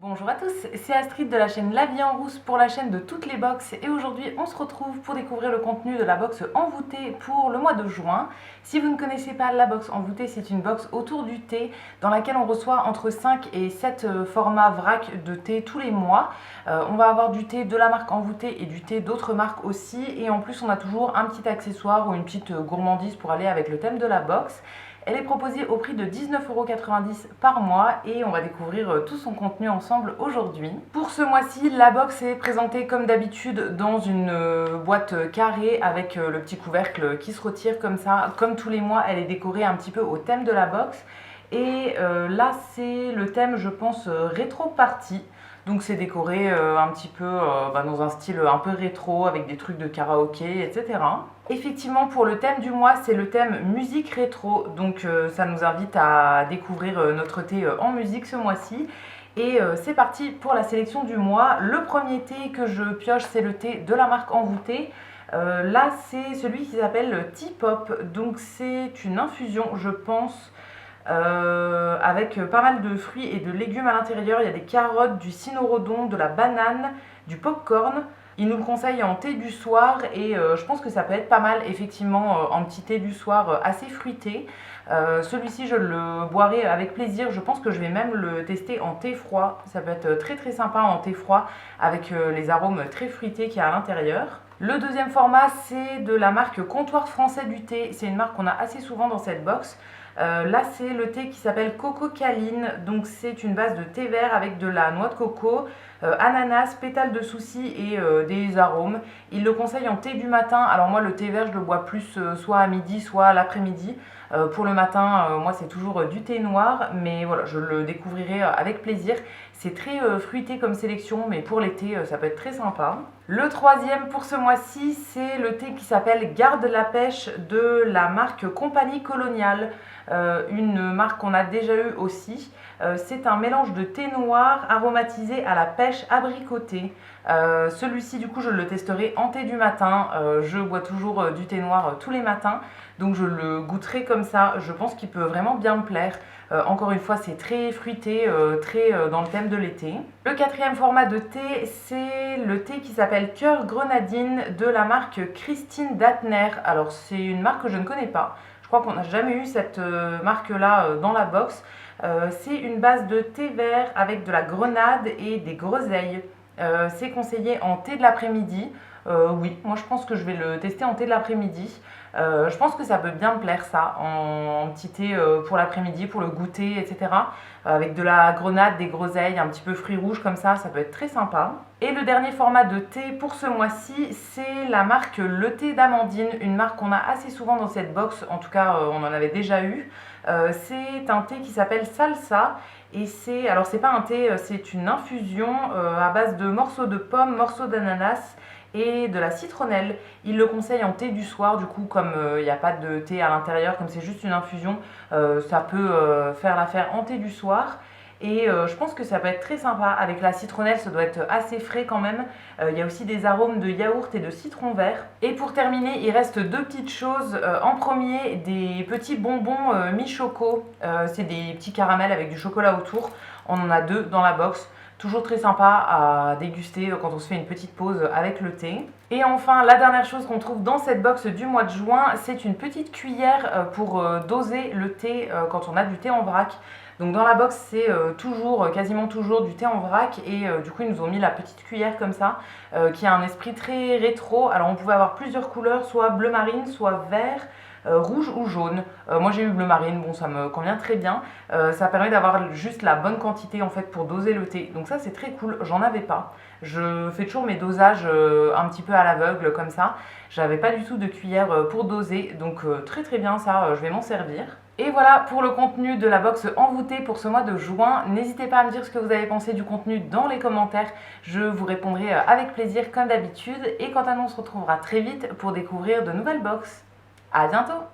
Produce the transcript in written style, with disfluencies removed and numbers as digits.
Bonjour à tous, c'est Astrid de la chaîne La Vie en Rousse pour la chaîne de toutes les box et aujourd'hui on se retrouve pour découvrir le contenu de la box envoûtée pour le mois de juin. Si vous ne connaissez pas la box envoûtée, c'est une box autour du thé dans laquelle on reçoit entre 5 et 7 formats vrac de thé tous les mois. On va avoir du thé de la marque envoûtée et du thé d'autres marques aussi, et en plus on a toujours un petit accessoire ou une petite gourmandise pour aller avec le thème de la box. Elle est proposée au prix de 19,90 € par mois et on va découvrir tout son contenu ensemble aujourd'hui. Pour ce mois-ci, la box est présentée comme d'habitude dans une boîte carrée avec le petit couvercle qui se retire comme ça. Comme tous les mois, elle est décorée un petit peu au thème de la box. Et là, c'est le thème, je pense, rétro party. Donc c'est décoré un petit peu dans un style un peu rétro avec des trucs de karaoké, etc. Effectivement, pour le thème du mois, c'est le thème musique rétro. Donc ça nous invite à découvrir notre thé en musique ce mois-ci. Et c'est parti pour la sélection du mois. Le premier thé que je pioche, c'est le thé de la marque envoûtée. Là, c'est celui qui s'appelle Tea Pop. Donc c'est une infusion, je pense, avec pas mal de fruits et de légumes à l'intérieur. Il y a des carottes, du cynorhodon, de la banane, du popcorn. Il nous le conseille en thé du soir et je pense que ça peut être pas mal effectivement en petit thé du soir assez fruité. Celui-ci je le boirai avec plaisir, je pense que je vais même le tester en thé froid. Ça peut être très très sympa en thé froid avec les arômes très fruités qu'il y a à l'intérieur. Le deuxième format, c'est de la marque Comptoir Français du thé. C'est une marque qu'on a assez souvent dans cette box. Là, c'est le thé qui s'appelle Coco Caline. Donc, c'est une base de thé vert avec de la noix de coco, ananas, pétales de souci et des arômes. Il le conseille en thé du matin. Alors, moi, le thé vert, je le bois plus soit à midi, soit à l'après-midi. Pour le matin, moi, c'est toujours du thé noir. Mais voilà, je le découvrirai avec plaisir. C'est très fruité comme sélection, mais pour l'été, ça peut être très sympa. Le troisième pour ce mois-ci, c'est le thé qui s'appelle Garde la pêche de la marque Compagnie Coloniale. Une marque qu'on a déjà eue aussi. C'est un mélange de thé noir aromatisé à la pêche abricotée. Celui-ci, du coup, je le testerai en thé du matin. Je bois toujours du thé noir tous les matins, donc je le goûterai comme ça. Je pense qu'il peut vraiment bien me plaire. Encore une fois, c'est très fruité, très dans le thème de l'été. Le quatrième format de thé, c'est le thé qui s'appelle Cœur Grenadine de la marque Christine Datner. Alors, c'est une marque que je ne connais pas. Je crois qu'on n'a jamais eu cette marque-là dans la box. C'est une base de thé vert avec de la grenade et des groseilles. C'est conseillé en thé de l'après-midi. Oui, moi je pense que je vais le tester en thé de l'après-midi. Je pense que ça peut bien me plaire ça, en petit thé pour l'après-midi, pour le goûter, etc. Avec de la grenade, des groseilles, un petit peu fruits rouges comme ça peut être très sympa. Et le dernier format de thé pour ce mois-ci, c'est la marque Le Thé d'Amandine, une marque qu'on a assez souvent dans cette box, en tout cas on en avait déjà eu. C'est un thé qui s'appelle Salsa. Et alors c'est pas un thé, c'est une infusion à base de morceaux de pommes, morceaux d'ananas et de la citronnelle. Il le conseille en thé du soir, du coup comme il n'y a pas de thé à l'intérieur, comme c'est juste une infusion, ça peut faire l'affaire en thé du soir. Et je pense que ça peut être très sympa. Avec la citronnelle, ça doit être assez frais quand même. Il y a aussi des arômes de yaourt et de citron vert. Et pour terminer, il reste deux petites choses. En premier, des petits bonbons mi-choco. C'est des petits caramels avec du chocolat autour. On en a deux dans la box. Toujours très sympa à déguster quand on se fait une petite pause avec le thé. Et enfin, la dernière chose qu'on trouve dans cette box du mois de juin, c'est une petite cuillère pour doser le thé quand on a du thé en vrac. Donc dans la box, c'est quasiment toujours du thé en vrac et du coup ils nous ont mis la petite cuillère comme ça qui a un esprit très rétro. Alors on pouvait avoir plusieurs couleurs, soit bleu marine, soit vert, rouge ou jaune. Moi j'ai eu bleu marine, bon ça me convient très bien. Ça permet d'avoir juste la bonne quantité en fait pour doser le thé. Donc ça c'est très cool, j'en avais pas. Je fais toujours mes dosages un petit peu à l'aveugle comme ça. J'avais pas du tout de cuillère pour doser, donc très très bien ça, je vais m'en servir. Et voilà pour le contenu de la box envoûtée pour ce mois de juin. N'hésitez pas à me dire ce que vous avez pensé du contenu dans les commentaires. Je vous répondrai avec plaisir comme d'habitude. Et quant à nous, on se retrouvera très vite pour découvrir de nouvelles box. À bientôt!